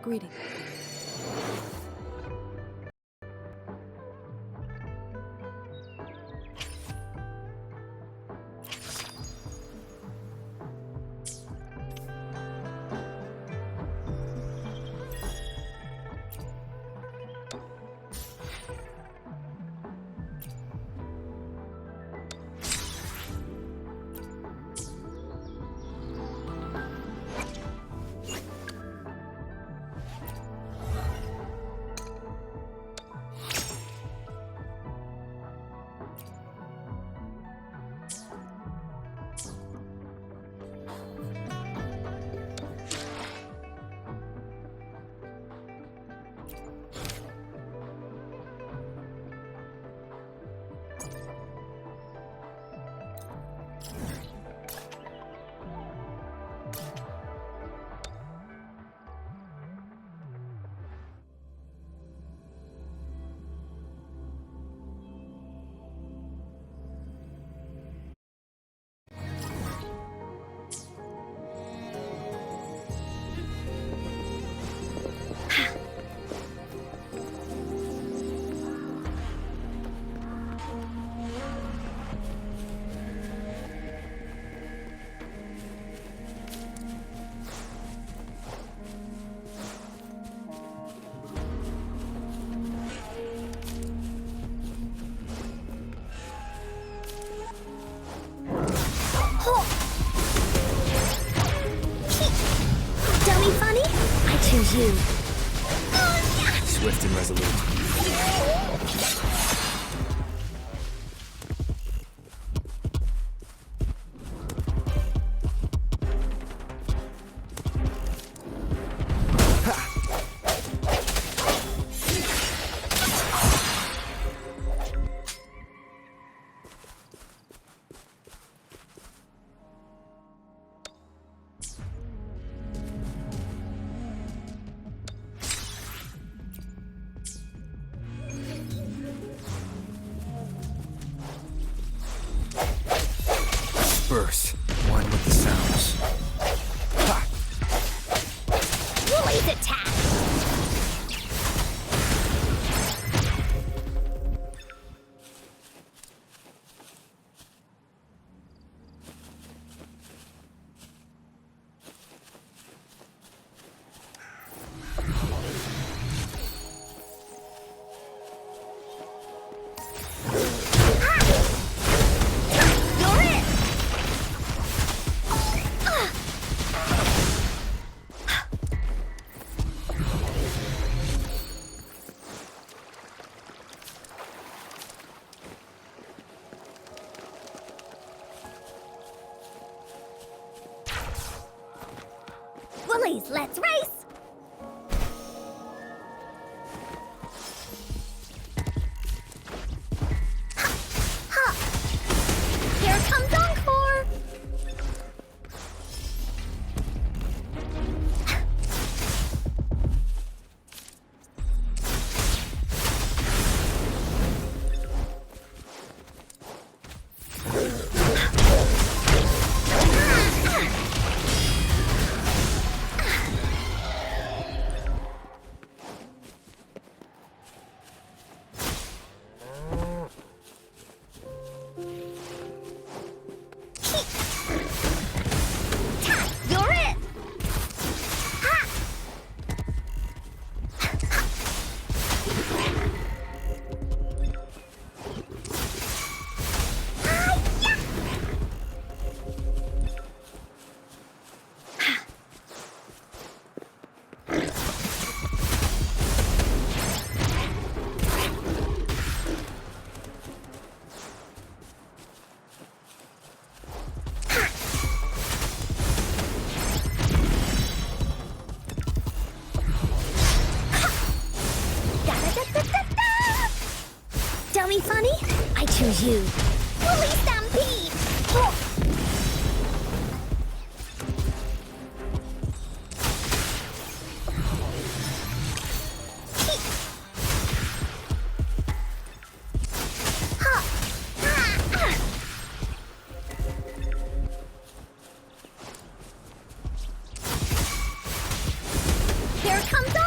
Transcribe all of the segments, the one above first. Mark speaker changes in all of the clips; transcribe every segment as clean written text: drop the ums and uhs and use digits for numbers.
Speaker 1: Greeting.
Speaker 2: Dummy funny? I choose you.
Speaker 3: Swift and resolute. Burst, one with the sounds. Ha!
Speaker 2: Woolly's attack! Woolies, let's race! Ha! Here comes Encore! Dummy funny? I choose you. Woolly Stampede! Here comes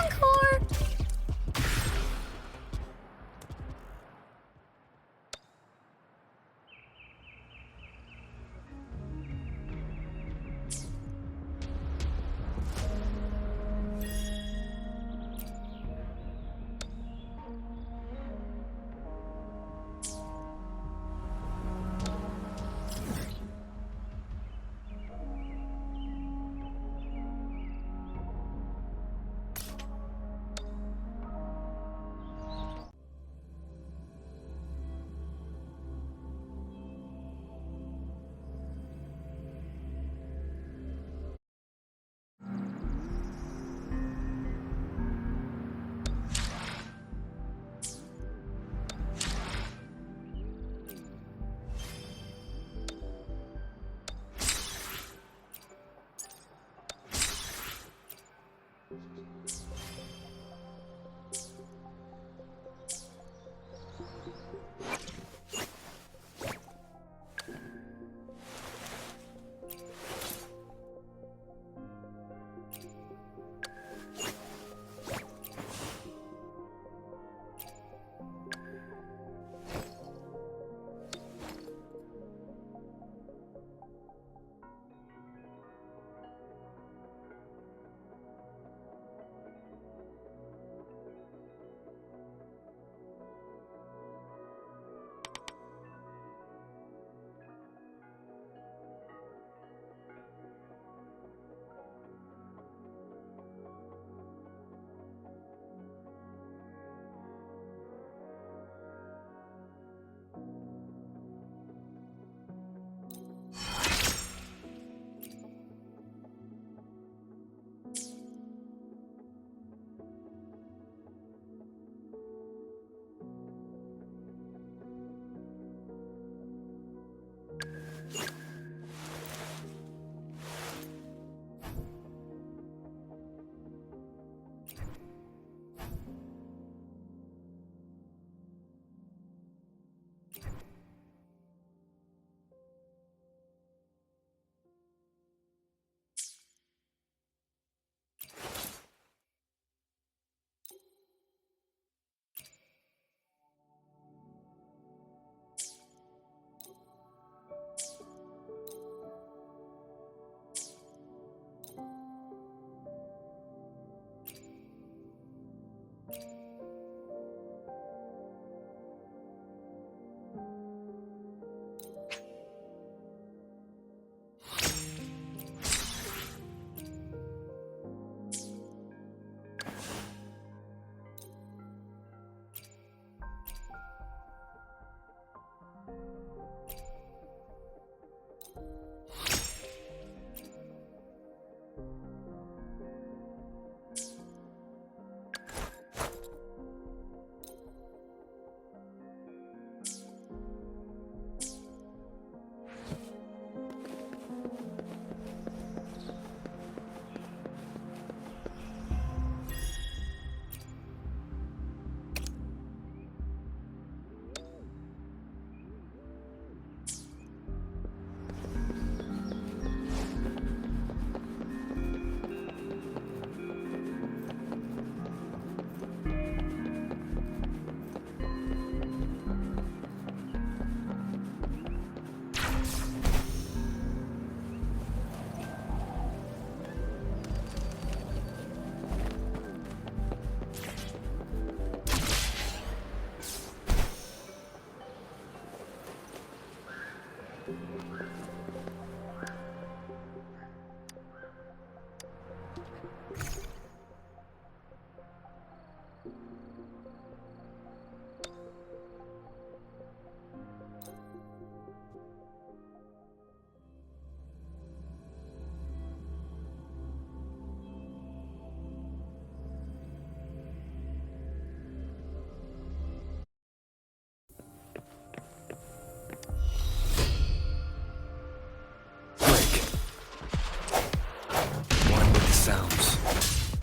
Speaker 3: Sounds.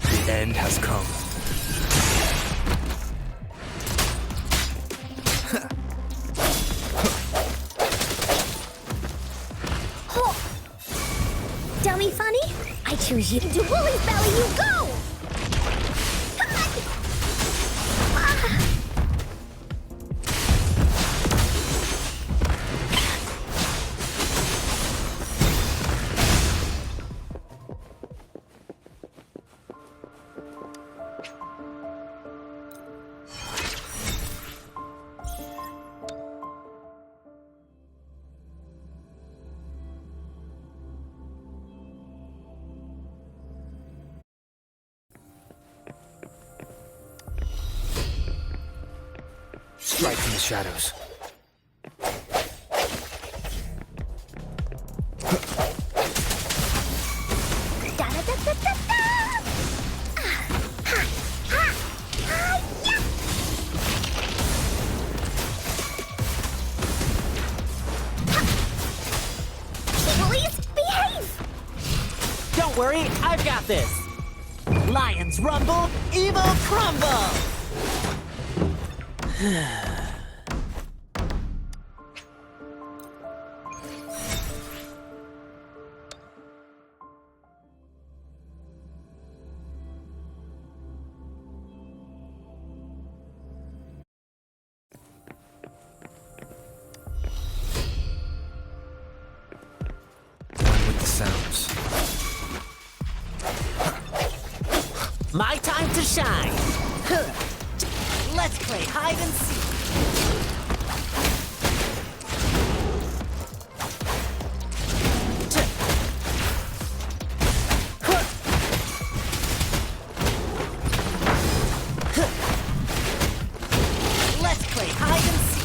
Speaker 3: The end has come.
Speaker 2: Dummy funny? I choose you. To Woolly's belly you go! Come on! Ah.
Speaker 3: Strike from the shadows.
Speaker 2: Da da da da da da! Ah, ha, ha, ha, yeah! Ha. Woolies, behave!
Speaker 1: Don't worry, I've got this. Lions rumble, evil crumble!
Speaker 3: One with the sounds.
Speaker 1: My time to shine! Let's play hide and seek! Let's play hide and seek!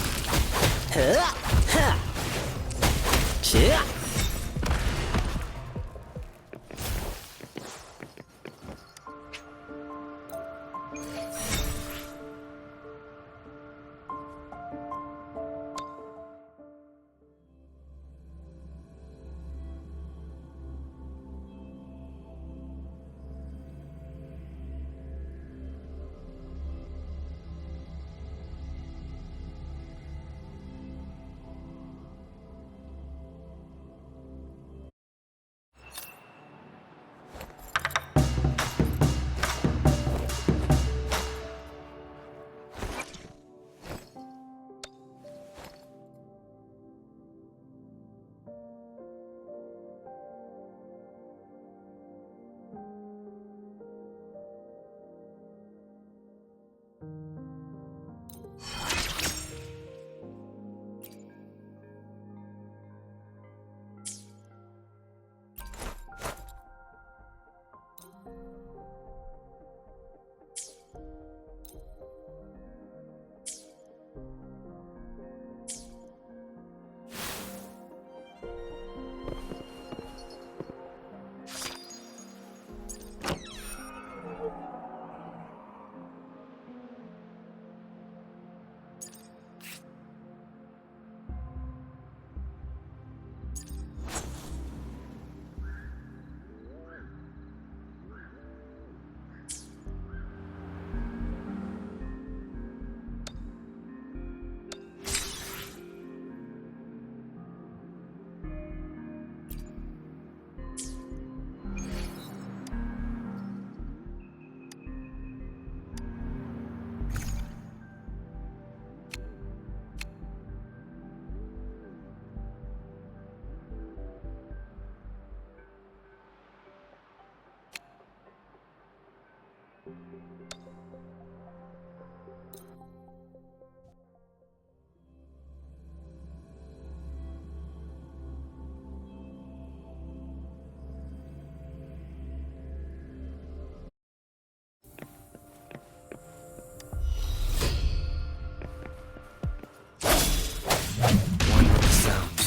Speaker 3: One with the sounds.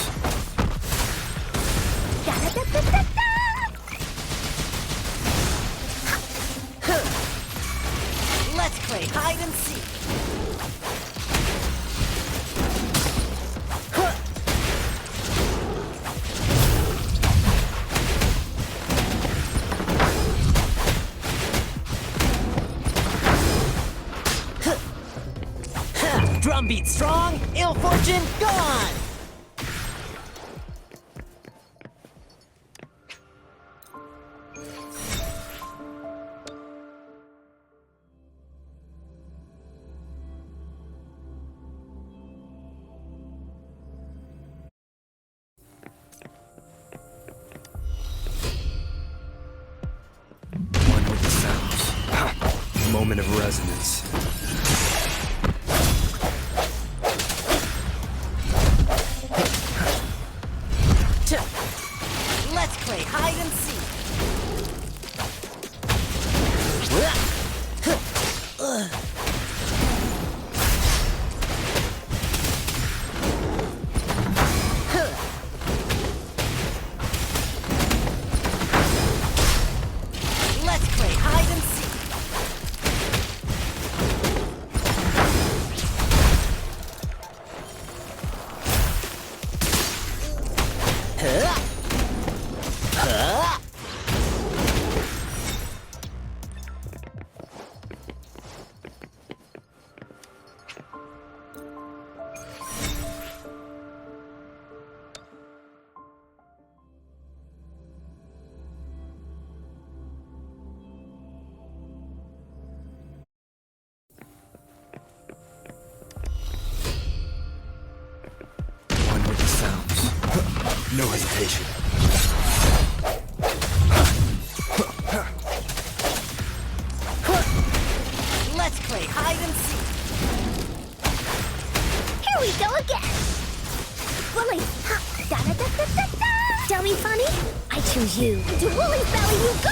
Speaker 2: Da-da-da-da-da-da!
Speaker 1: Let's play hide and seek. Drumbeat strong, ill fortune gone.
Speaker 3: One with the sounds. Moment of resonance.
Speaker 1: Let's play hide and seek. Let's play hide and seek.
Speaker 3: One with the sounds. No hesitation.
Speaker 1: Let's play hide and seek.
Speaker 2: Here we go again! Wooly, ha, da-da-da-da-da-da! Dummy funny? I choose you. To Wooly's belly you go!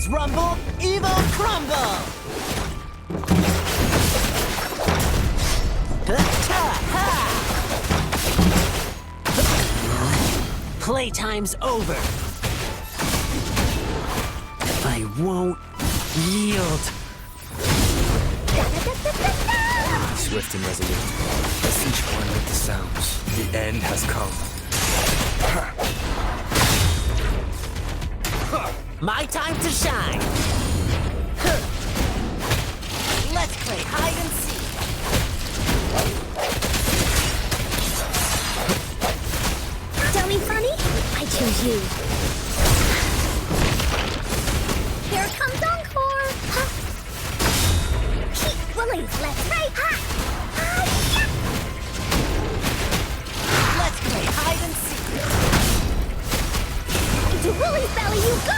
Speaker 1: Rumble, evil crumble! Playtime's over. I won't yield.
Speaker 3: Swift and resolute. As each one with the sounds, the end has come.
Speaker 1: My time to shine! Let's play hide and seek!
Speaker 2: Dummy funny? I choose you. Here comes Encore! Huh? Keep willing, let's right! Ha!
Speaker 1: Let's play hide and seek!
Speaker 2: Into Willie's belly you go!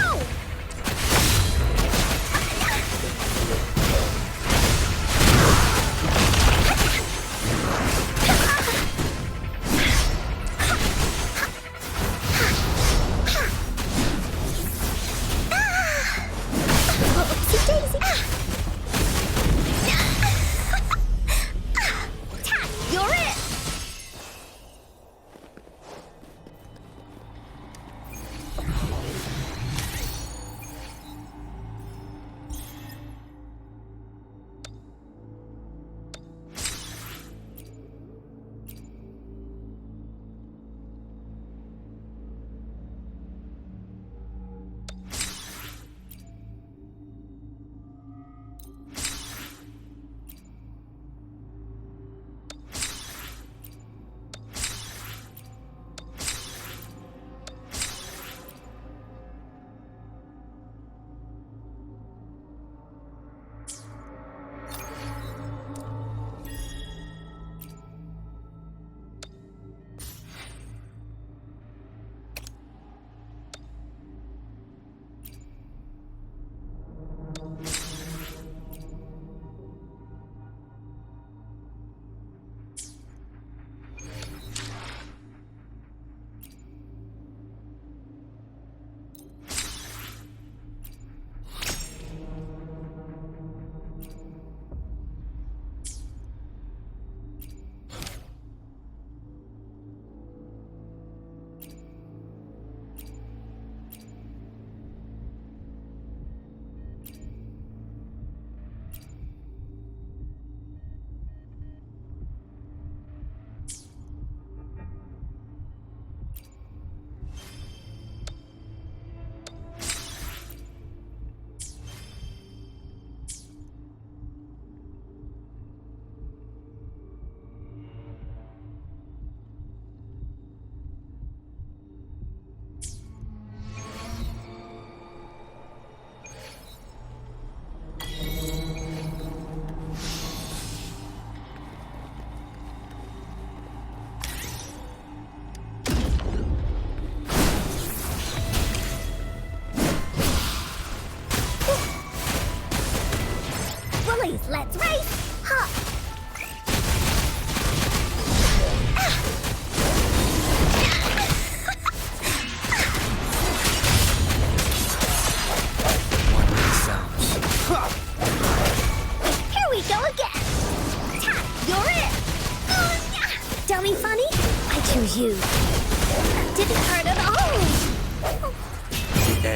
Speaker 2: Oopsie daisy!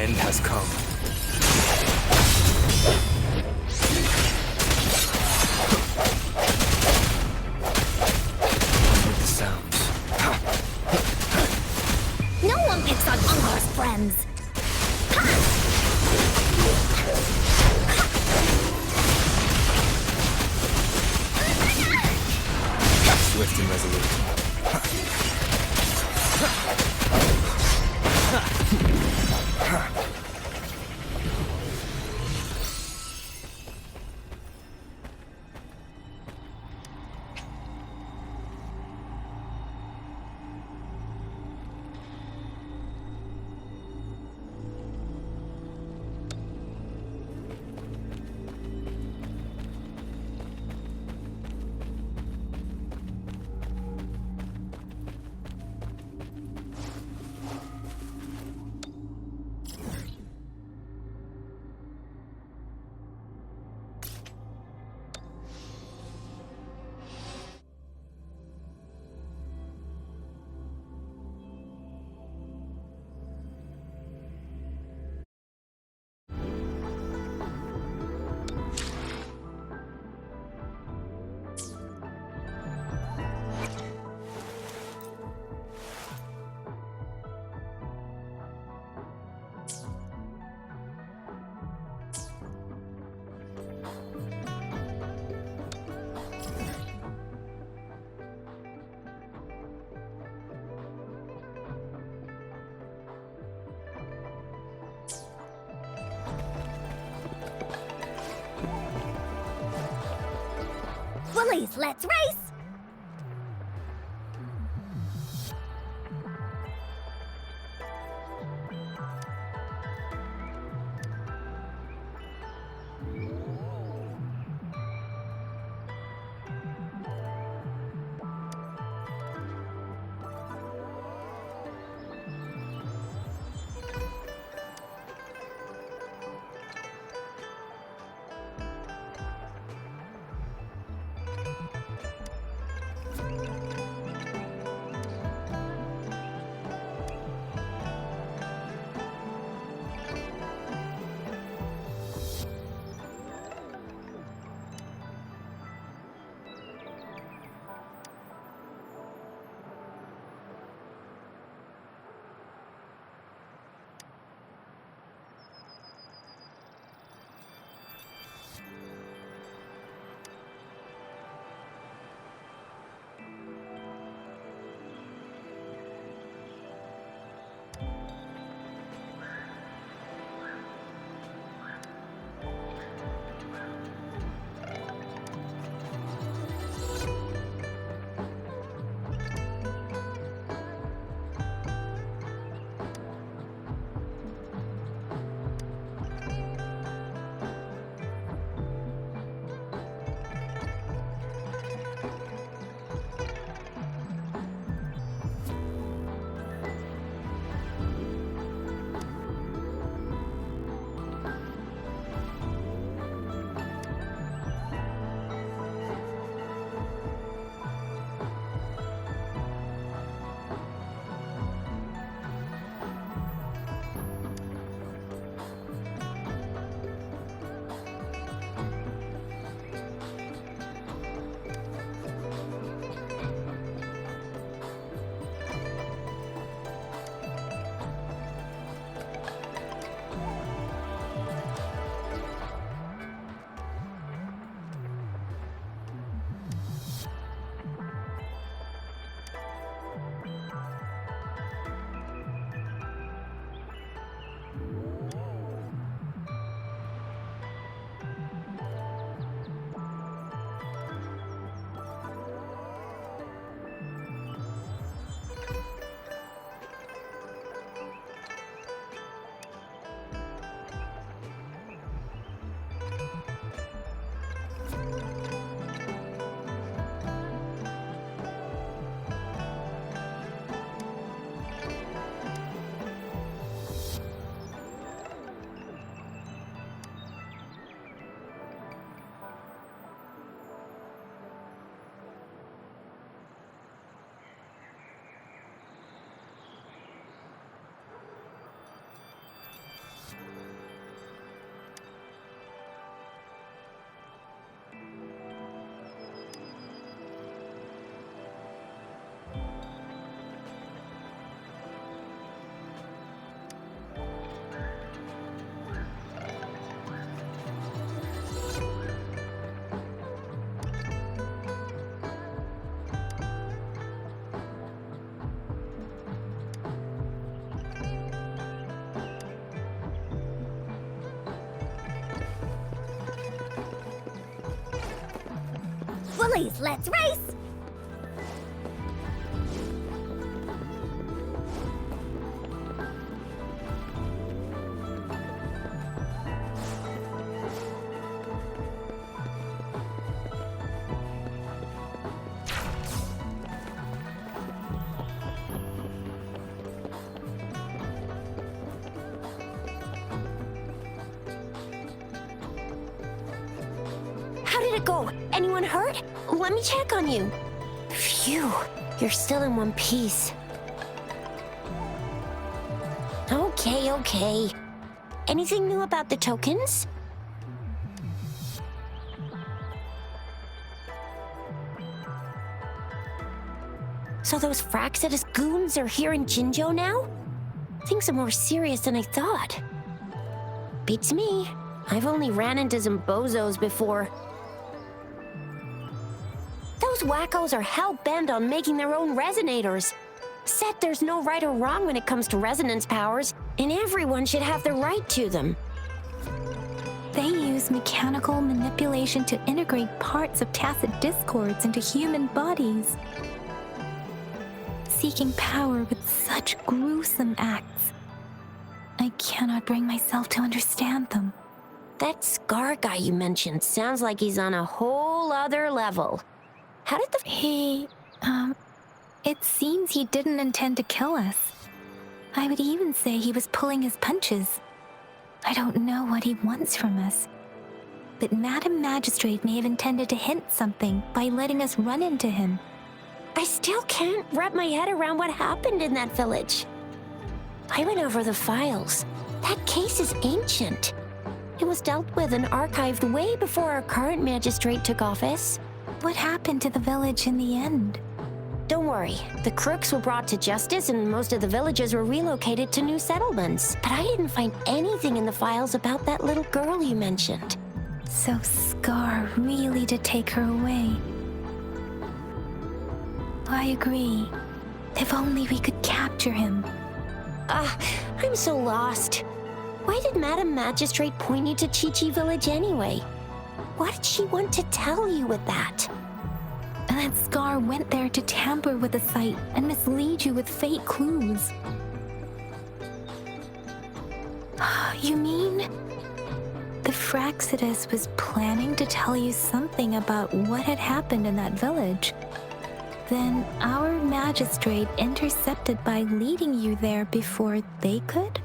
Speaker 3: end has come. With the sounds.
Speaker 2: No one picks on Ungar's friends.
Speaker 3: Swift and resolute.
Speaker 2: Bullies, let's race! Bullies, let's race!
Speaker 4: How did it go? Anyone hurt? Let me check on you. Phew, you're still in one piece. Okay. Anything new about the tokens? So those Fraxidus goons are here in Jinzhou now? Things are more serious than I thought. Beats me. I've only ran into some bozos before. Those wackos are hell-bent on making their own resonators. Said there's no right or wrong when it comes to resonance powers, and everyone should have the right to them.
Speaker 5: They use mechanical manipulation to integrate parts of tacit discords into human bodies, seeking power with such gruesome acts. I cannot bring myself to understand them.
Speaker 4: That Scar guy you mentioned sounds like he's on a whole other level. How did
Speaker 5: It seems he didn't intend to kill us. I would even say he was pulling his punches. I don't know what he wants from us. But Madam Magistrate may have intended to hint something by letting us run into him.
Speaker 4: I still can't wrap my head around what happened in that village. I went over the files. That case is ancient. It was dealt with and archived way before our current magistrate took office.
Speaker 5: What happened to the village in the end?
Speaker 4: Don't worry, the crooks were brought to justice and most of the villagers were relocated to new settlements. But I didn't find anything in the files about that little girl you mentioned.
Speaker 5: So Scar really did take her away. I agree. If only we could capture him.
Speaker 4: I'm so lost. Why did Madam Magistrate point you to Chi-Chi Village anyway? What did she want to tell you with that?
Speaker 5: And that Scar went there to tamper with the site and mislead you with fake clues. You mean? The Fraxidus was planning to tell you something about what had happened in that village. Then our magistrate intercepted by leading you there before they could?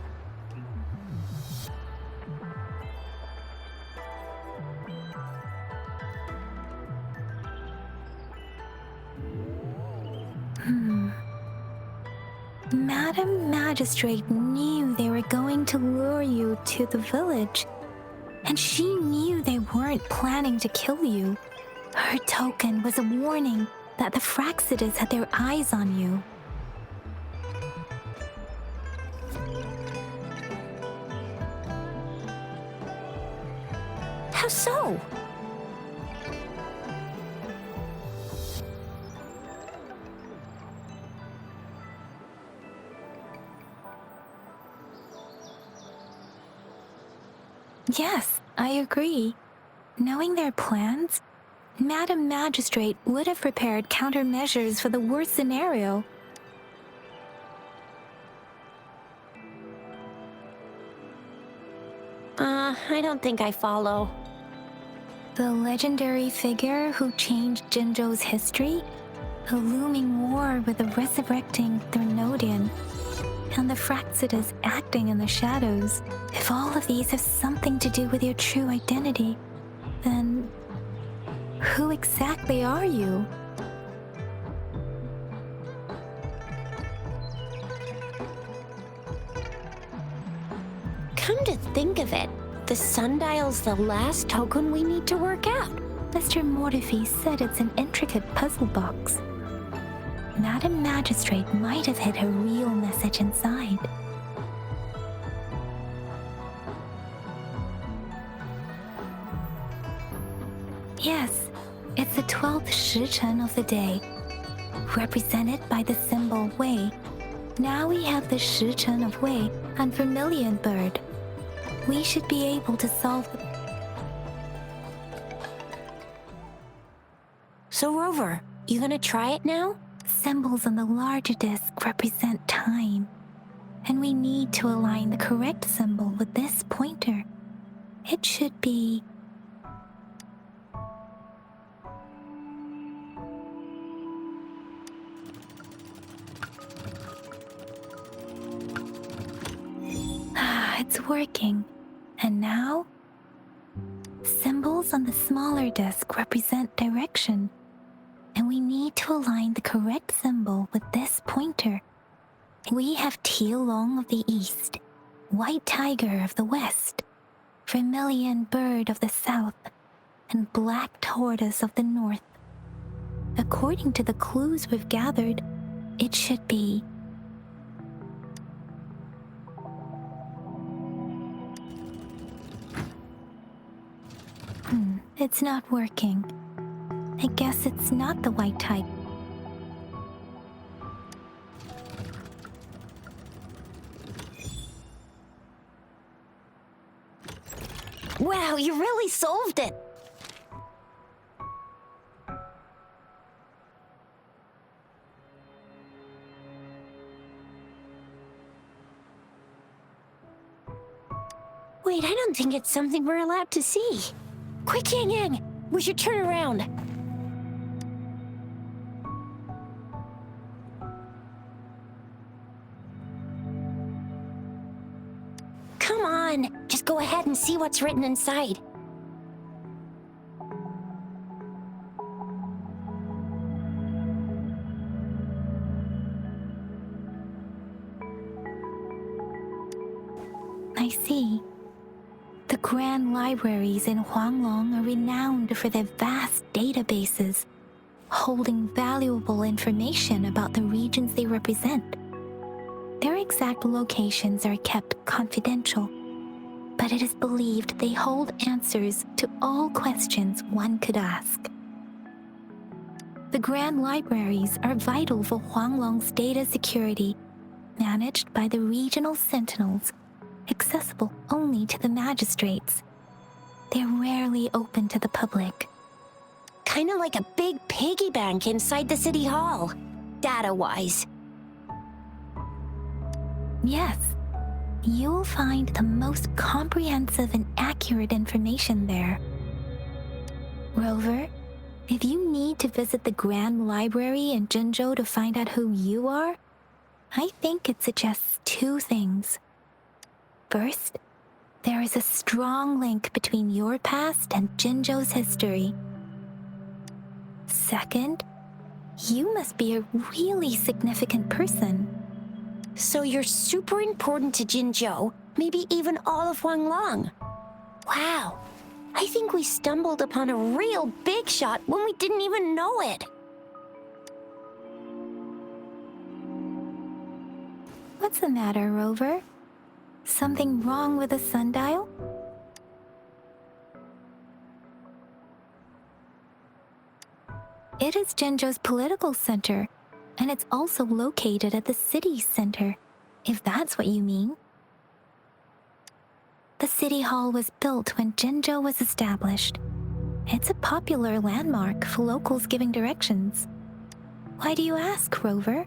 Speaker 5: Madam Magistrate knew they were going to lure you to the village, and she knew they weren't planning to kill you. Her token was a warning that the Fraxidus had their eyes on you.
Speaker 4: How so?
Speaker 5: Yes, I agree. Knowing their plans, Madam Magistrate would have prepared countermeasures for the worst scenario.
Speaker 4: I don't think I follow.
Speaker 5: The legendary figure who changed Jinzhou's history? A looming war with the resurrecting Thernodian, and the Fraxidus acting in the shadows. If all of these have something to do with your true identity, then who exactly are you?
Speaker 4: Come to think of it, the sundial's the last token we need to work out.
Speaker 5: Mr. Mortefi said it's an intricate puzzle box. Madam Magistrate might have hid her real message inside. Yes, it's the 12th Shichen of the day, represented by the symbol Wei. Now we have the Shichen of Wei and Vermilion Bird. We should be able to solve the...
Speaker 4: So, Rover, you gonna try it now?
Speaker 5: Symbols on the larger disc represent time, and we need to align the correct symbol with this pointer. It should be... it's working. And now? Symbols on the smaller disc represent direction, and we need to align the correct symbol with this pointer. We have teal long of the east, white tiger of the west, vermilion bird of the south, and black tortoise of the north. According to the clues we've gathered, it should be... It's not working. I guess it's not the white type.
Speaker 4: Wow, you really solved it! Wait, I don't think it's something we're allowed to see. Quick, Yang Yang! We should turn around. Come on, just go ahead and see what's written inside.
Speaker 5: I see. The grand libraries in Huanglong are renowned for their vast databases, holding valuable information about the regions they represent. Their exact locations are kept confidential, but it is believed they hold answers to all questions one could ask. The grand libraries are vital for Huanglong's data security, managed by the regional sentinels, accessible only to the magistrates. They're rarely open to the public.
Speaker 4: Kinda like a big piggy bank inside the city hall, data-wise.
Speaker 5: Yes, you'll find the most comprehensive and accurate information there. Rover, if you need to visit the Grand Library in Jinzhou to find out who you are, I think it suggests two things. First, there is a strong link between your past and Jinzhou's history. Second, you must be a really significant person.
Speaker 4: So you're super important to Jinzhou, maybe even all of Huanglong. Wow, I think we stumbled upon a real big shot when we didn't even know it.
Speaker 5: What's the matter, Rover? Something wrong with the sundial? It is Jinzhou's political center, and it's also located at the city's center, if that's what you mean. The city hall was built when Jinzhou was established. It's a popular landmark for locals giving directions. Why do you ask, Rover?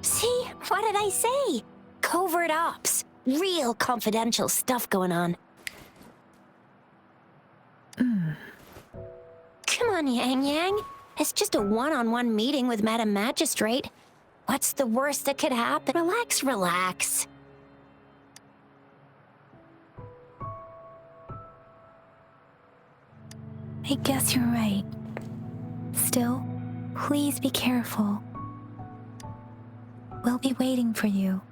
Speaker 4: See? What did I say? Covert ops. Real confidential stuff going on. Come on, Yang Yang. It's just a one-on-one meeting with Madam Magistrate. What's the worst that could happen? Relax, relax.
Speaker 5: I guess you're right. Still, please be careful. We'll be waiting for you.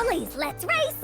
Speaker 2: Bullies, let's race!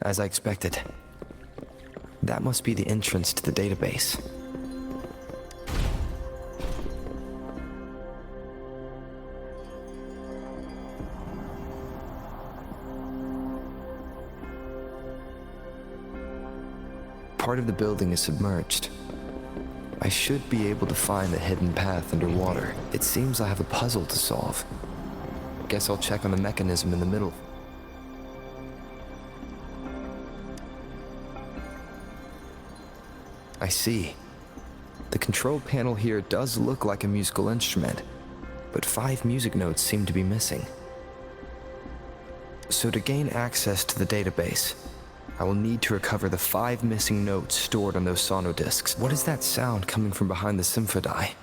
Speaker 3: As I expected. That must be the entrance to the database. Part of the building is submerged. I should be able to find the hidden path underwater. It seems I have a puzzle to solve. Guess I'll check on the mechanism in the middle. I see. The control panel here does look like a musical instrument, but 5 music notes seem to be missing. So to gain access to the database, I will need to recover the 5 missing notes stored on those sonodiscs. What is that sound coming from behind the symphony?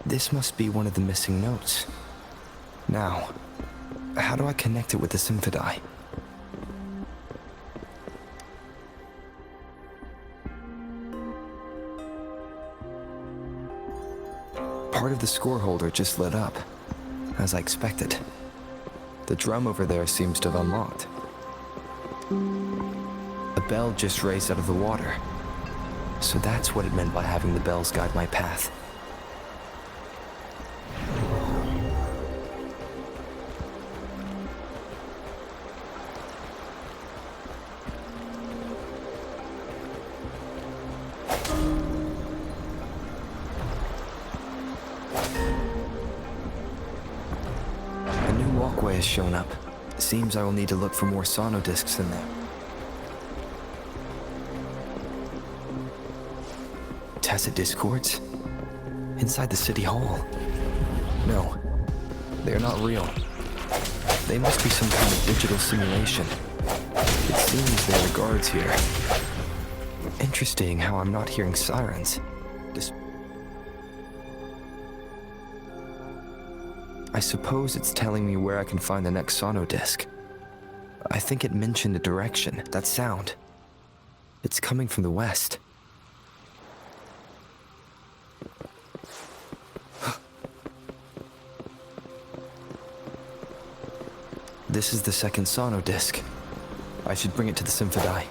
Speaker 3: This must be one of the missing notes. Now, how do I connect it with the symphony? Part of the score holder just lit up, as I expected. The drum over there seems to have unlocked. A bell just raised out of the water. So that's what it meant by having the bells guide my path. Has shown up. Seems I will need to look for more sonodiscs in there. Tacit discords? Inside the city hall? No, they are not real. They must be some kind of digital simulation. It seems there are guards here. Interesting how I'm not hearing sirens. I suppose it's telling me where I can find the next sonodisc. I think it mentioned a direction. That sound. It's coming from the west. This is the second sonodisc. I should bring it to the symphony.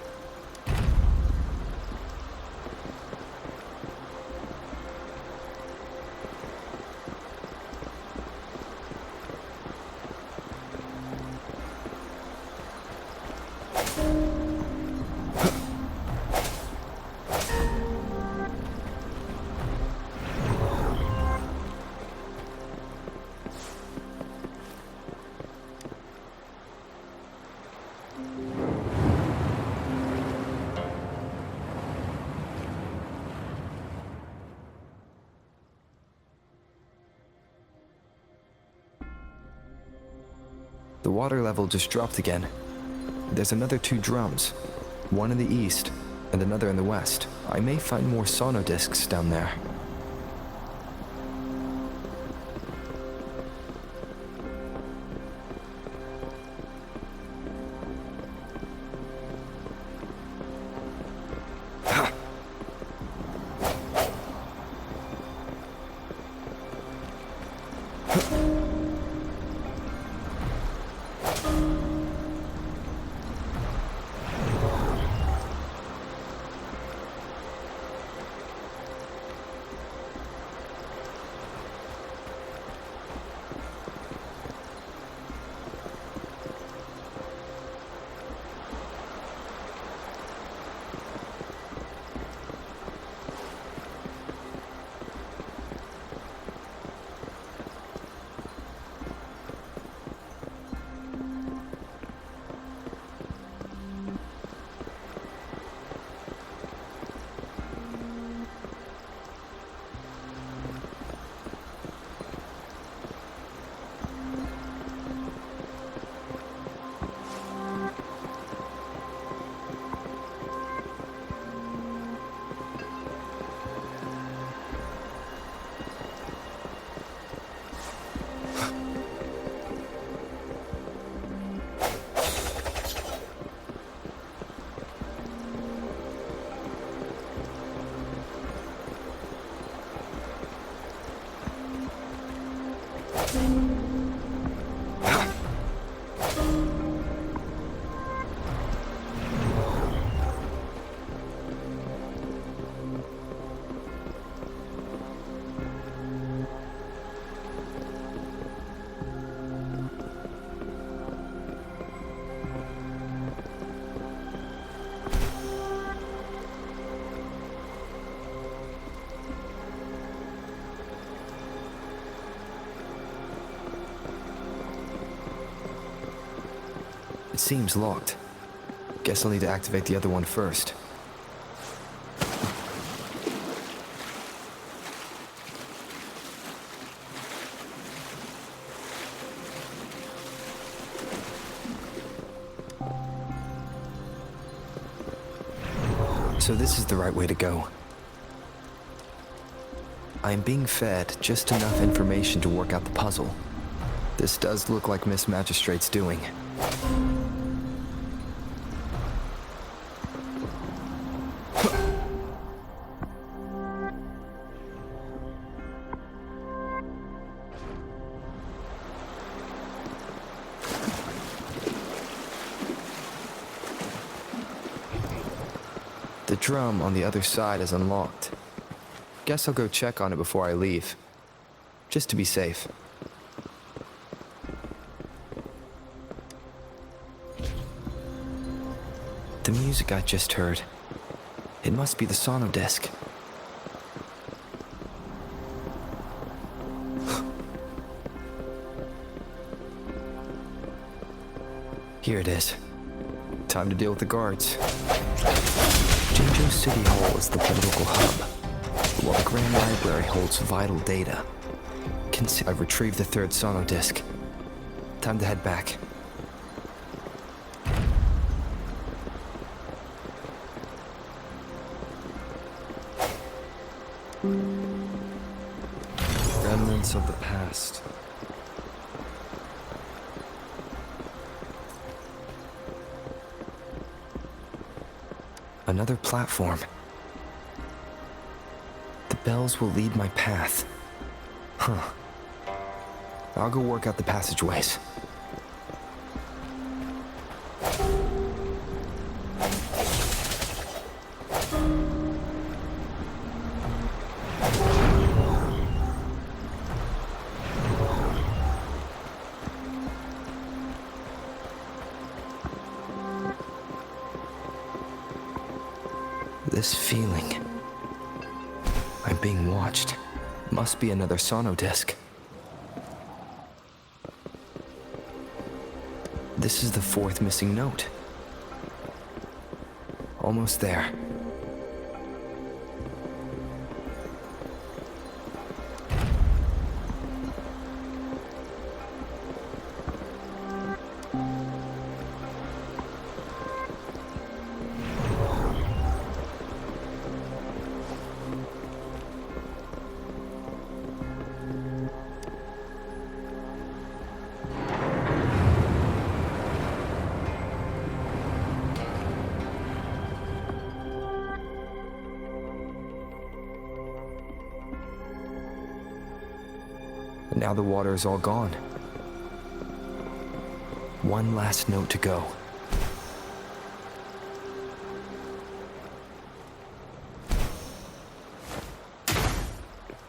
Speaker 3: The water level just dropped again. There's another 2 drums, one in the east and another in the west. I may find more sonodiscs down there. It seems locked. Guess I'll need to activate the other one first. So this is the right way to go. I am being fed just enough information to work out the puzzle. This does look like Miss Magistrate's doing. The drum on the other side is unlocked. Guess I'll go check on it before I leave, just to be safe. The music I just heard, it must be the sono disc. Here it is. Time to deal with the guards. Jinzhou City Hall is the political hub, while the Grand Library holds vital data. I've retrieved the third sono disc. Time to head back. Remnants of the past. Another platform. The bells will lead my path. Huh. I'll go work out the passageways. This feeling. I'm being watched. Must be another sono disc. This is the fourth missing note. Almost there. And now the water is all gone. One last note to go.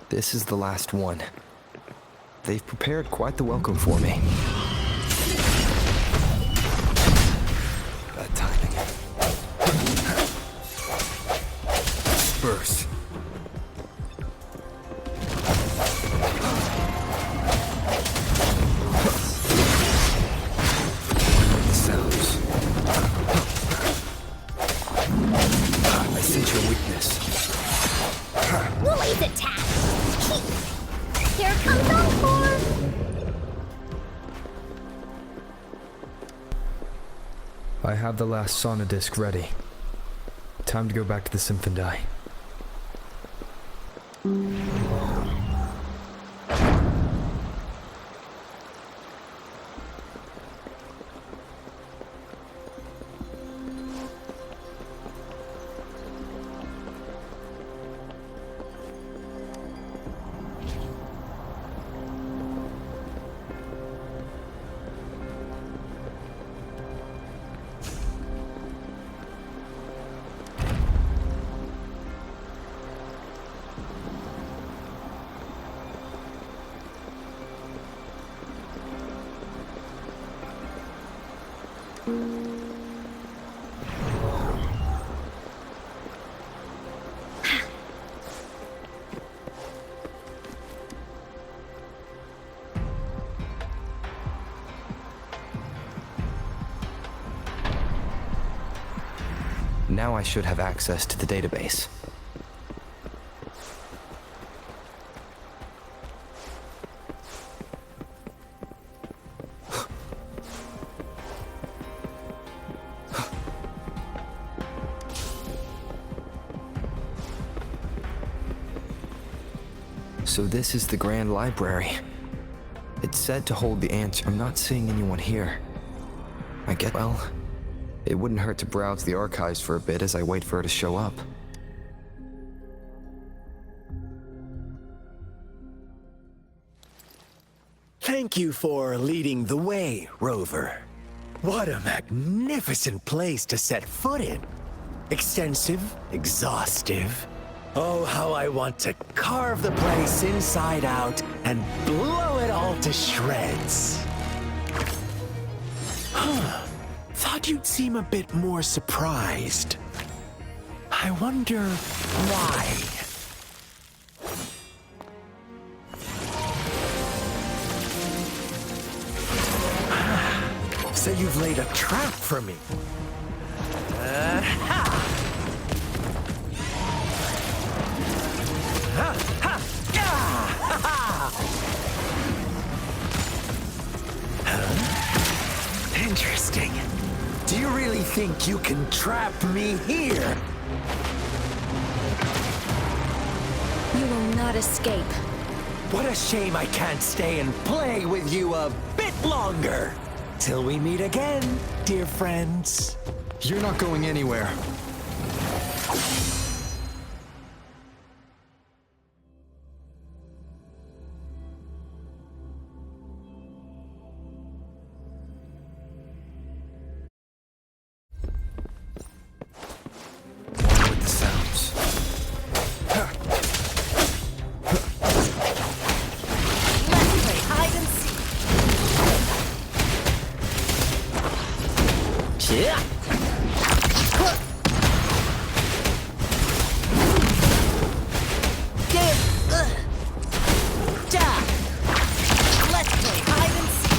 Speaker 3: This is the last one. They've prepared quite the welcome for me. Bad timing. Burst. The sounds. I sense your weakness.
Speaker 2: Woolie's attack! Here comes Encore!
Speaker 3: I have the last sauna disc ready. Time to go back to the Symphondai. Now I should have access to the database. So this is the Grand Library. It's said to hold the answer. I'm not seeing anyone here. I get, well, it wouldn't hurt to browse the archives for a bit as I wait for her to show up.
Speaker 6: Thank you for leading the way, Rover. What a magnificent place to set foot in. Extensive, exhaustive. Oh, how I want to carve the place inside out and blow it all to shreds. Thought you'd seem a bit more surprised. I wonder why. So you've laid a trap for me. Interesting. Do you really think you can trap me here?
Speaker 2: You will not escape.
Speaker 6: What a shame I can't stay and play with you a bit longer. Till we meet again, dear friends.
Speaker 3: You're not going anywhere. One with the sounds.
Speaker 1: Let's play hide and seek. Yeah. Let's play hide and seek.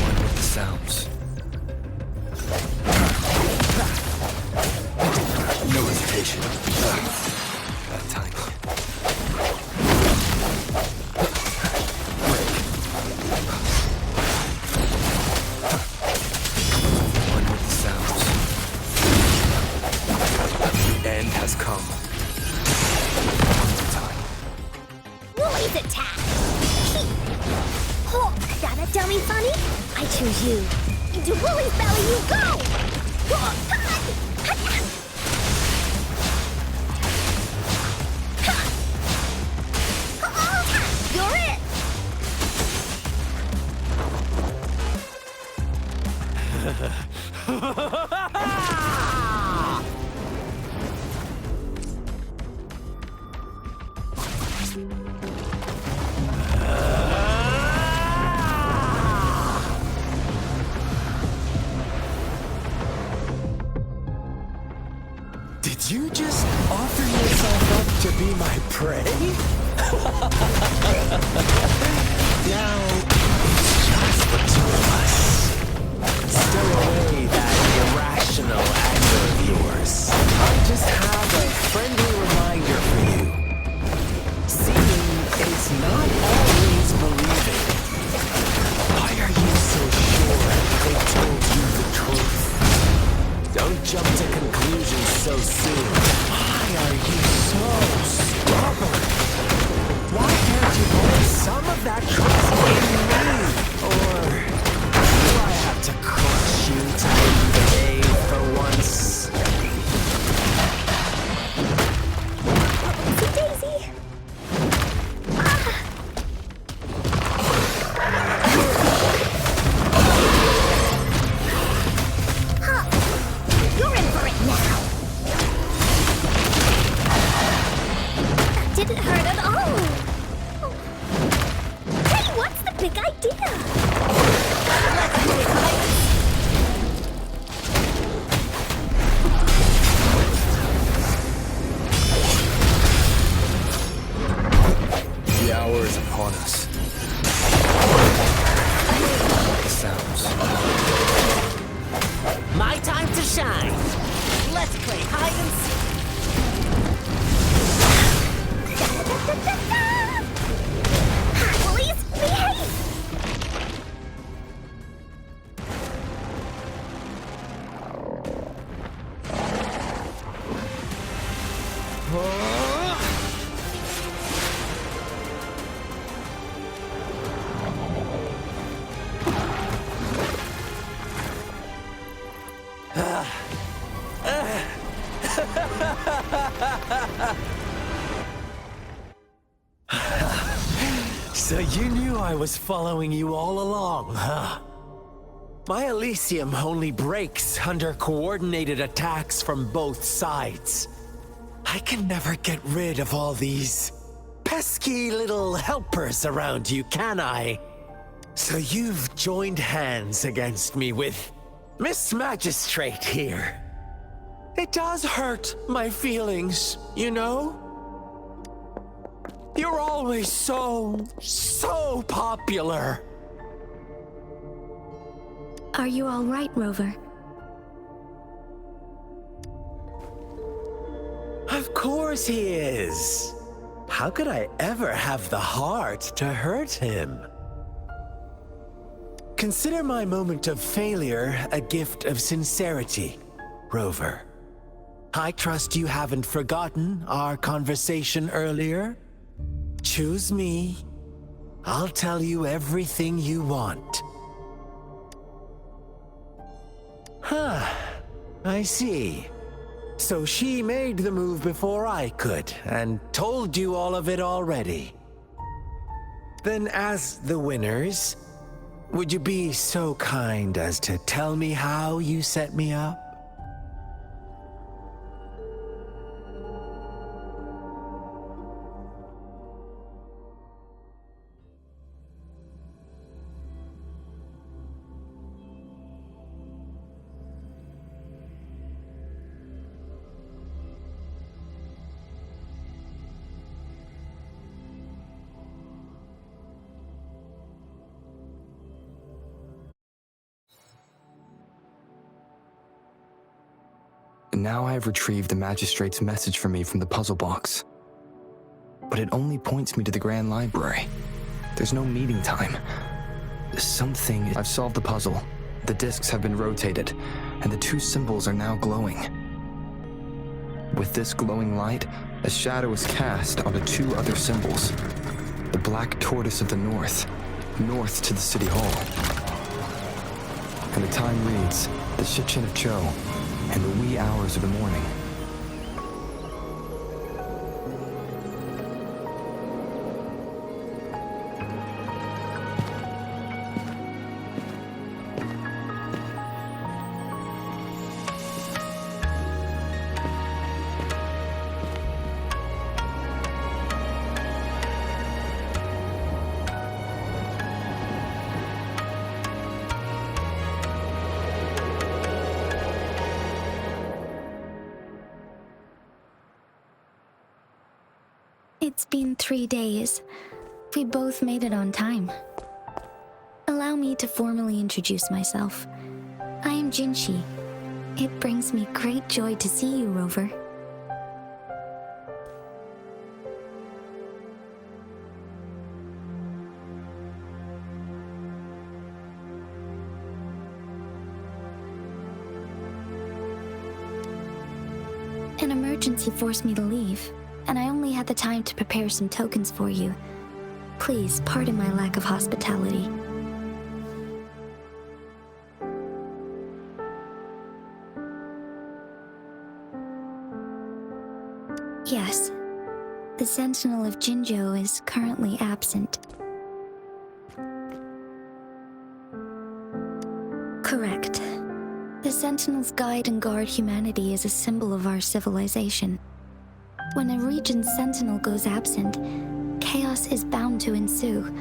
Speaker 3: One with the sounds. No hesitation. That time. One with the sounds. The end has come.
Speaker 2: Woolies attack! Oh, that a dummy funny? I choose you. Into Woolie's belly you go! Oh, God! You're it!
Speaker 6: Did you just offer yourself up to be my prey? Now, it's just the two of us. Stow away that irrational anger of yours. I just have a friendly reminder for you. Seeing is not always believing. Why are you so sure they told you the truth? Don't jump to conclusions so soon. Why are you so stubborn? Why can't you put some of that trust in me? Or do I have to crush you to make you behave for once?
Speaker 2: Oopsie daisy! You're in for it now! That didn't hurt at all! Hey, what's the big idea?
Speaker 1: Let's play hide and
Speaker 3: The hour is upon us. The sounds.
Speaker 1: My time to shine. Let's play hide and seek.
Speaker 2: Woolies, behave!
Speaker 6: So you knew I was following you all along, huh? My Elysium only breaks under coordinated attacks from both sides. I can never get rid of all these pesky little helpers around you, can I? So you've joined hands against me with Miss Magistrate here. It does hurt my feelings, you know? You're always so popular.
Speaker 5: Are you all right, Rover?
Speaker 6: Of course he is. How could I ever have the heart to hurt him? Consider my moment of failure a gift of sincerity, Rover. I trust you haven't forgotten our conversation earlier. Choose me. I'll tell you everything you want. Huh. I see. So she made the move before I could, and told you all of it already. Then as the winners, would you be so kind as to tell me how you set me up?
Speaker 3: Now I have retrieved the magistrate's message for me from the puzzle box. But it only points me to the Grand Library. There's no meeting time. I've solved the puzzle. The discs have been rotated, and the two symbols are now glowing. With this glowing light, a shadow is cast onto two other symbols. The Black Tortoise of the North. North to the City Hall. And the time reads the Shichin of Cho and the wee hours of the morning.
Speaker 5: It's been 3 days. We both made it on time. Allow me to formally introduce myself. I am Jinshi. It brings me great joy to see you, Rover. An emergency forced me to leave, and I only had the time to prepare some tokens for you. Please pardon my lack of hospitality. Yes, the Sentinel of Jinzhou is currently absent. Correct. The Sentinels guide and guard humanity as a symbol of our civilization. When a region's sentinel goes absent, chaos is bound to ensue.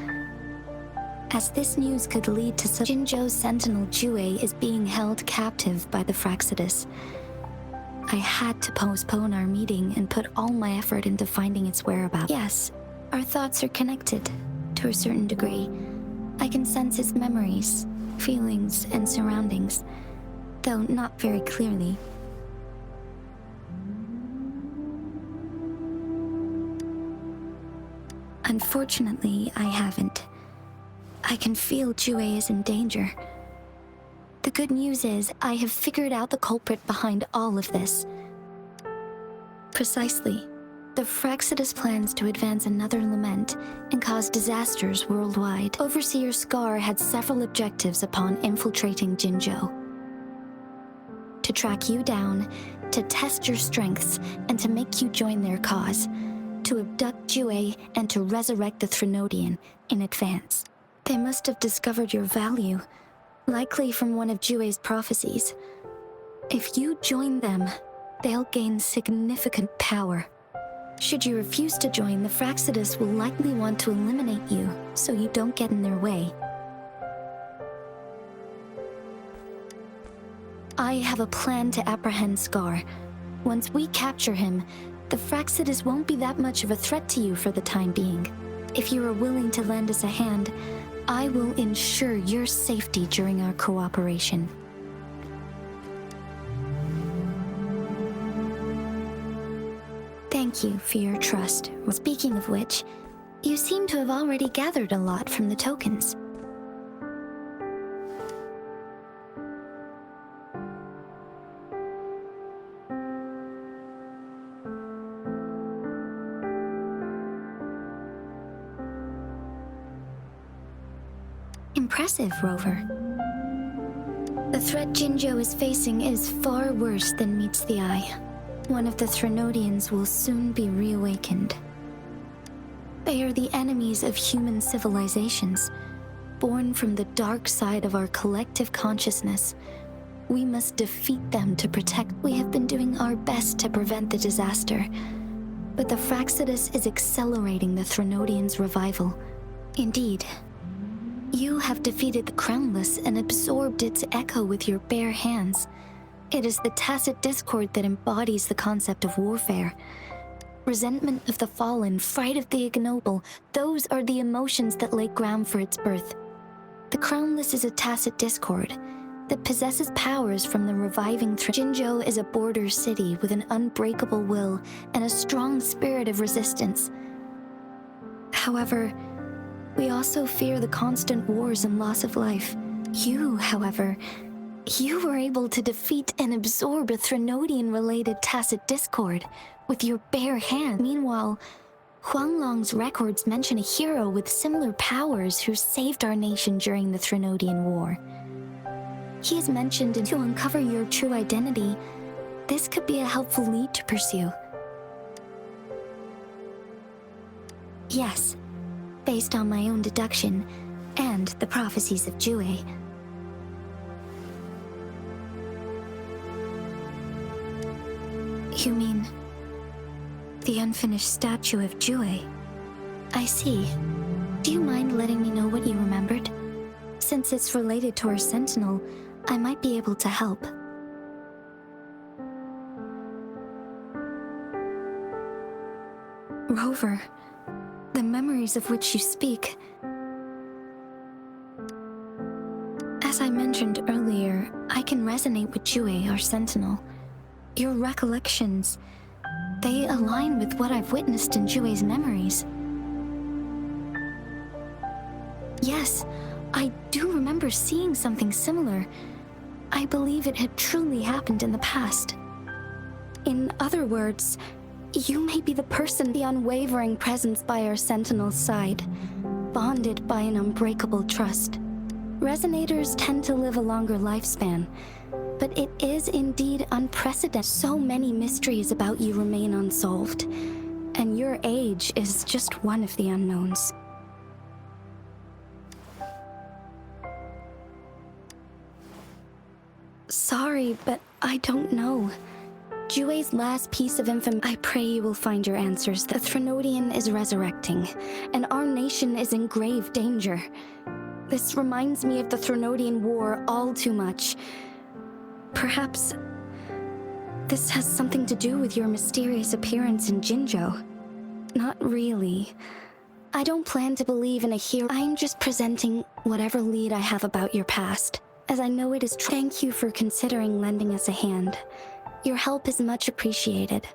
Speaker 5: As this news could lead to Jinzhou's sentinel Jue is being held captive by the Fraxidus. I had to postpone our meeting and put all my effort into finding its whereabouts. Yes, our thoughts are connected, to a certain degree. I can sense its memories, feelings, and surroundings, though not very clearly. Unfortunately, I haven't. I can feel Jue is in danger. The good news is, I have figured out the culprit behind all of this. Precisely. The Fraxidus plans to advance another lament and cause disasters worldwide. Overseer Scar had several objectives upon infiltrating Jinzhou. To track you down, to test your strengths, and to make you join their cause. To abduct Jue and to resurrect the Threnodian in advance. They must have discovered your value, likely from one of Jue's prophecies. If you join them, they'll gain significant power. Should you refuse to join, the Fraxidus will likely want to eliminate you, so you don't get in their way. I have a plan to apprehend Scar. Once we capture him, the Fraxidus won't be that much of a threat to you for the time being. If you are willing to lend us a hand, I will ensure your safety during our cooperation. Thank you for your trust. Speaking of which, you seem to have already gathered a lot from the tokens. Impressive, Rover. The threat Jinzhou is facing is far worse than meets the eye. One of the Threnodians will soon be reawakened. They are the enemies of human civilizations, born from the dark side of our collective consciousness. We must defeat them to protect. We have been doing our best to prevent the disaster, but the Fraxidus is accelerating the Threnodians' revival. Indeed, you have defeated the Crownless and absorbed its echo with your bare hands. It is the tacit discord that embodies the concept of warfare. Resentment of the fallen, fright of the ignoble, those are the emotions that lay ground for its birth. The Crownless is a tacit discord that possesses powers from the reviving Jinzhou is a border city with an unbreakable will and a strong spirit of resistance. However, we also fear the constant wars and loss of life. You, however, you were able to defeat and absorb a Threnodian-related tacit discord with your bare hand. Meanwhile, Huanglong's records mention a hero with similar powers who saved our nation during the Threnodian War. He is mentioned to uncover your true identity. This could be a helpful lead to pursue. Yes, based on my own deduction and the prophecies of Jue. You mean the unfinished statue of Jue? I see. Do you mind letting me know what you remembered? Since it's related to our sentinel, I might be able to help. Rover, the memories of which you speak. As I mentioned earlier, I can resonate with Jue, our sentinel. Your recollections, they align with what I've witnessed in Jue's memories. Yes, I do remember seeing something similar. I believe it had truly happened in the past. In other words, you may be the person, the unwavering presence by our sentinel's side, bonded by an unbreakable trust. Resonators tend to live a longer lifespan, but it is indeed unprecedented. So many mysteries about you remain unsolved, and your age is just one of the unknowns. Sorry, but I don't know. Jue's last piece of information. I pray you will find your answers. The Threnodian is resurrecting, and our nation is in grave danger. This reminds me of the Threnodian War all too much. Perhaps this has something to do with your mysterious appearance in Jinzhou. Not really. I don't plan to believe in a hero. I'm just presenting whatever lead I have about your past, as I know it is true. Thank you for considering lending us a hand. Your help is much appreciated.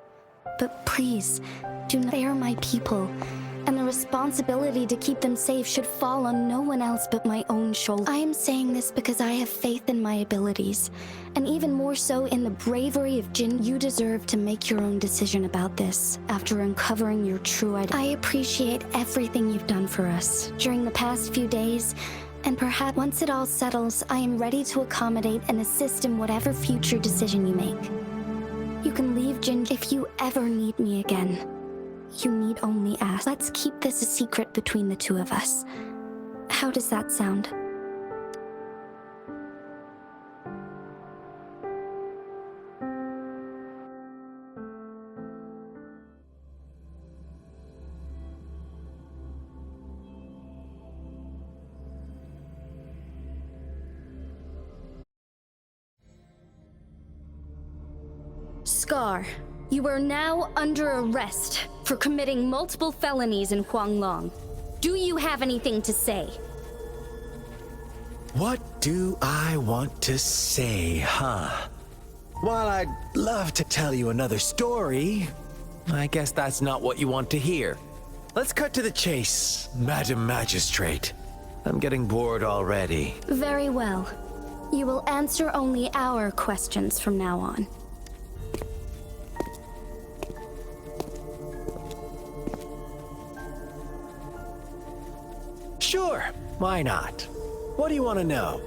Speaker 5: But please, do not. They are my people, and the responsibility to keep them safe should fall on no one else but my own shoulders. I am saying this because I have faith in my abilities, and even more so in the bravery of Jin. You deserve to make your own decision about this after uncovering your true identity. I appreciate everything you've done for us during the past few days, and perhaps once it all settles, I am ready to accommodate and assist in whatever future decision you make. You can leave Jin if you ever need me again. You need only ask. Let's keep this a secret between the two of us. How does that sound?
Speaker 2: Scar, you are now under arrest for committing multiple felonies in Huanglong. Do you have anything to say?
Speaker 6: What do I want to say, huh? While I'd love to tell you another story, I guess that's not what you want to hear. Let's cut to the chase, Madam Magistrate. I'm getting bored already.
Speaker 2: Very well. You will answer only our questions from now on.
Speaker 6: Sure, why not? What do you want to know?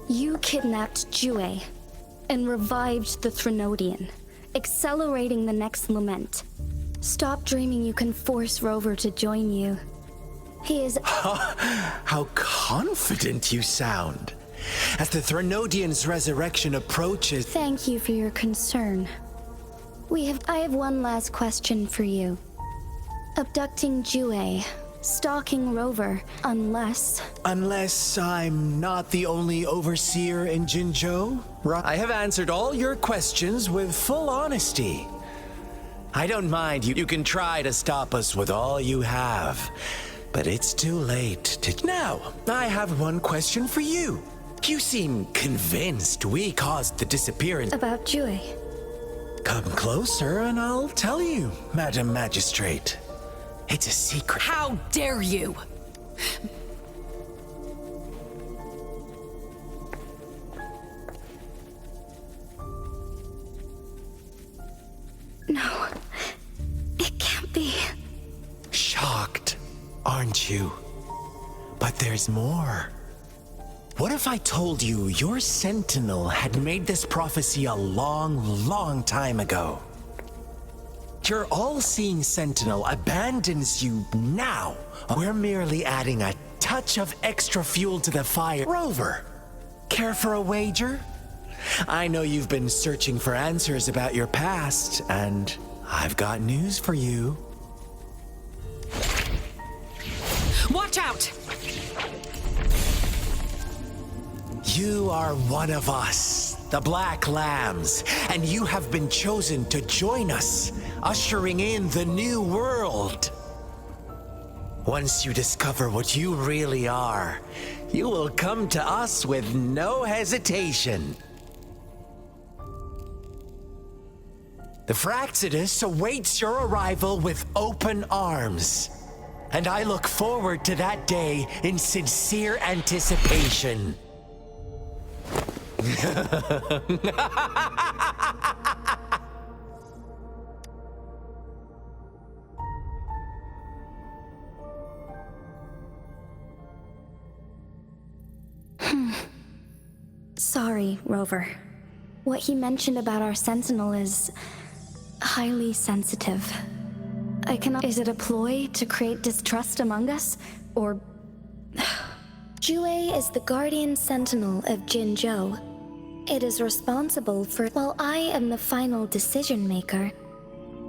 Speaker 2: You kidnapped Jue and revived the Threnodian, accelerating the next lament. Stop dreaming you can force Rover to join you. He is...
Speaker 6: How confident you sound. As the Threnodian's resurrection approaches...
Speaker 2: Thank you for your concern. I have one last question for you. Abducting Jue, stalking Rover, unless...
Speaker 6: Unless I'm not the only overseer in Jinzhou? I have answered all your questions with full honesty. I don't mind. You can try to stop us with all you have, but it's too late to... Now, I have one question for you. You seem convinced we caused the disappearance...
Speaker 2: About Jue.
Speaker 6: Come closer and I'll tell you, Madam Magistrate. It's a secret.
Speaker 1: How dare you!
Speaker 6: aren't you? But there's more. What if I told you your sentinel had made this prophecy a long, long time ago? Your all-seeing sentinel abandons you now. We're merely adding a touch of extra fuel to the fire. Rover, care for a wager? I know you've been searching for answers about your past, and I've got news for you.
Speaker 1: Watch out!
Speaker 6: You are one of us, the Black Lambs, and you have been chosen to join us, ushering in the new world. Once you discover what you really are, you will come to us with no hesitation. The Fraxidus awaits your arrival with open arms, and I look forward to that day in sincere anticipation.
Speaker 2: Sorry, Rover. What he mentioned about our sentinel is highly sensitive. I cannot. Is it a ploy to create distrust among us? Or. Jue is the guardian sentinel of Jinzhou. It is responsible for. While I am the final decision maker,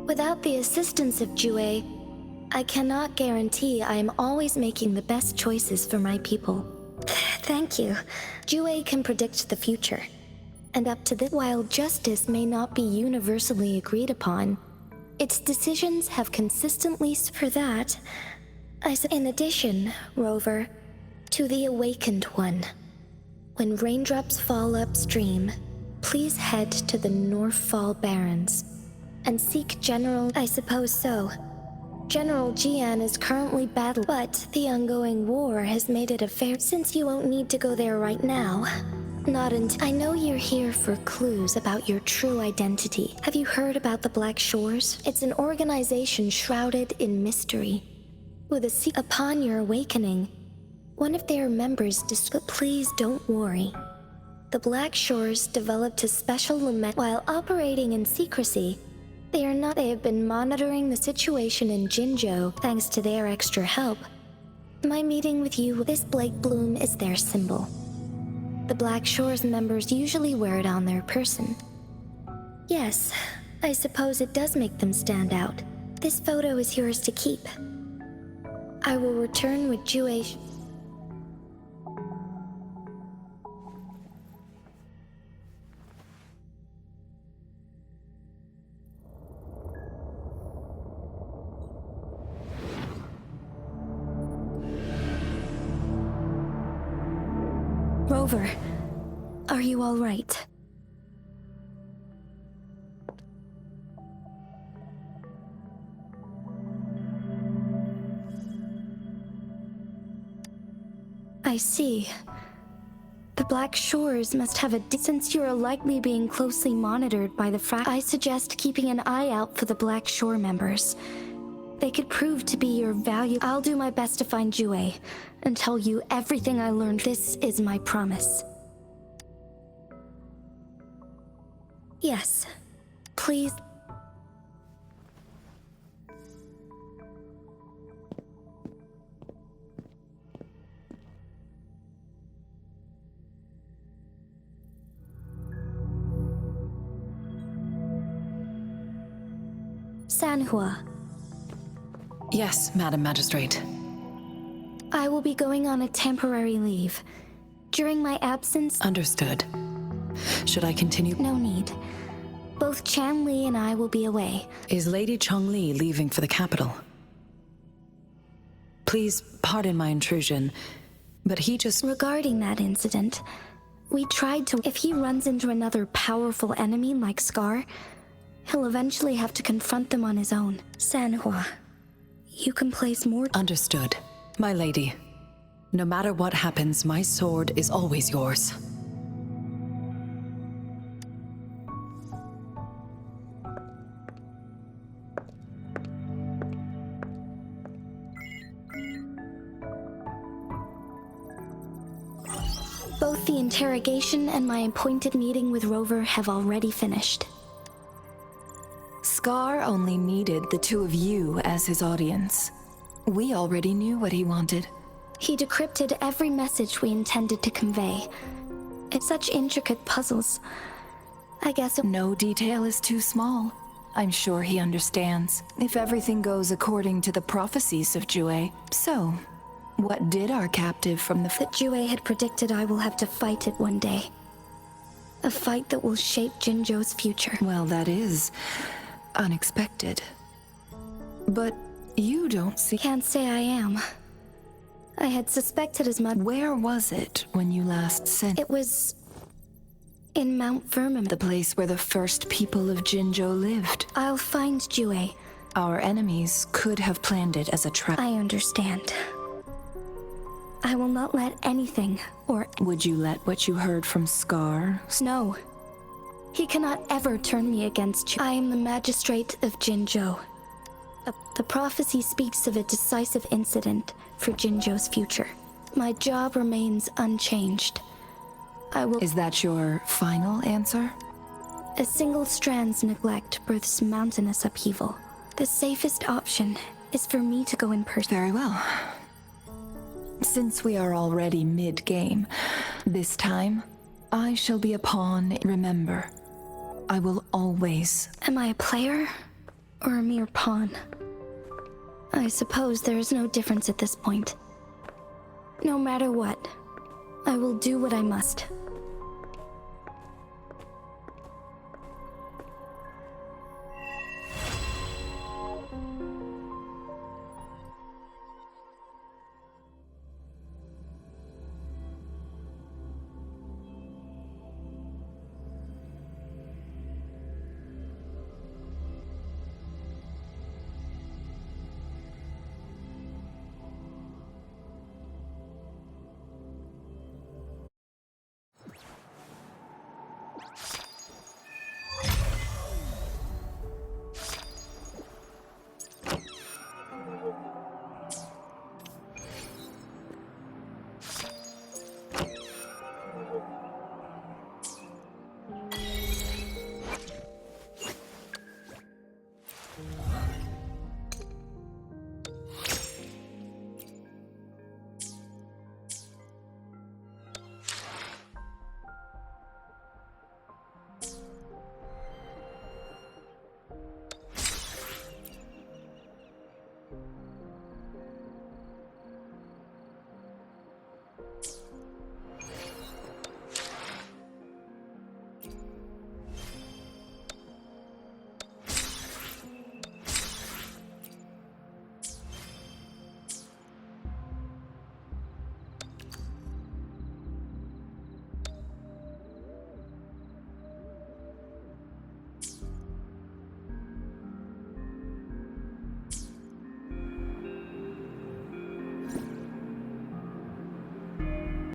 Speaker 2: without the assistance of Jue, I cannot guarantee I am always making the best choices for my people. Thank you. Jue can predict the future. And up to this, while justice may not be universally agreed upon, its decisions have consistently. For that, in addition, Rover, to the Awakened One, when raindrops fall upstream, please head to the Northfall Barrens and seek General. I suppose so. General Jian is currently battling, but the ongoing war has made it a fair. Since you won't need to go there right now. Not until. I know you're here for clues about your true identity. Have you heard about the Black Shores? It's an organization shrouded in mystery. With a upon your awakening, one of their members please don't worry. The Black Shores developed a special lament while operating in secrecy. They have been monitoring the situation in Jinzhou thanks to their extra help. My meeting with you, this Blake Bloom is their symbol. The Black Shores members usually wear it on their person. Yes, I suppose it does make them stand out. This photo is yours to keep. I will return with Jue. Rover, are you all right? I see. The Black Shores must have a since you are likely being closely monitored by the I suggest keeping an eye out for the Black Shore members. They could prove to be your value. I'll do my best to find Jue and tell you everything I learned. This is my promise. Yes, please. Sanhua.
Speaker 7: Yes, Madam Magistrate.
Speaker 2: I will be going on a temporary leave. During my absence...
Speaker 7: Understood. Should I continue?
Speaker 2: No need. Both Chan Li and I will be away.
Speaker 7: Is Lady Chongli leaving for the capital? Please pardon my intrusion, but he just...
Speaker 2: Regarding that incident, we tried to... If he runs into another powerful enemy like Scar, he'll eventually have to confront them on his own. Sanhua, you can place more...
Speaker 7: Understood. My lady, no matter what happens, my sword is always yours.
Speaker 2: Both the interrogation and my appointed meeting with Rover have already finished.
Speaker 7: Scar only needed the two of you as his audience. We already knew what he wanted.
Speaker 2: He decrypted every message we intended to convey. It's such intricate puzzles. I guess
Speaker 7: No detail is too small. I'm sure he understands. If everything goes according to the prophecies of Jue. So, what did our captive from the...
Speaker 2: that Jue had predicted I will have to fight it one day. A fight that will shape Jinzhou's future.
Speaker 7: Well, that is unexpected. But you don't see...
Speaker 2: Can't say I am. I had suspected as much.
Speaker 7: Where was it when you last sent...
Speaker 2: It was in Mount Firmament.
Speaker 7: The place where the first people of Jinzhou lived.
Speaker 2: I'll find Jue.
Speaker 7: Our enemies could have planned it as a trap.
Speaker 2: I understand. I will not let anything or...
Speaker 7: Would you let what you heard from Scar...
Speaker 2: No. He cannot ever turn me against you. I am the magistrate of Jinzhou. The prophecy speaks of a decisive incident for Jinzhou's future. My job remains unchanged. I will...
Speaker 7: Is that your final answer?
Speaker 2: A single strand's neglect births mountainous upheaval. The safest option is for me to go in person.
Speaker 7: Very well. Since we are already mid-game, this time, I shall be a pawn. Remember, I will always...
Speaker 2: Am I a player or a mere pawn? I suppose there is no difference at this point. No matter what, I will do what I must.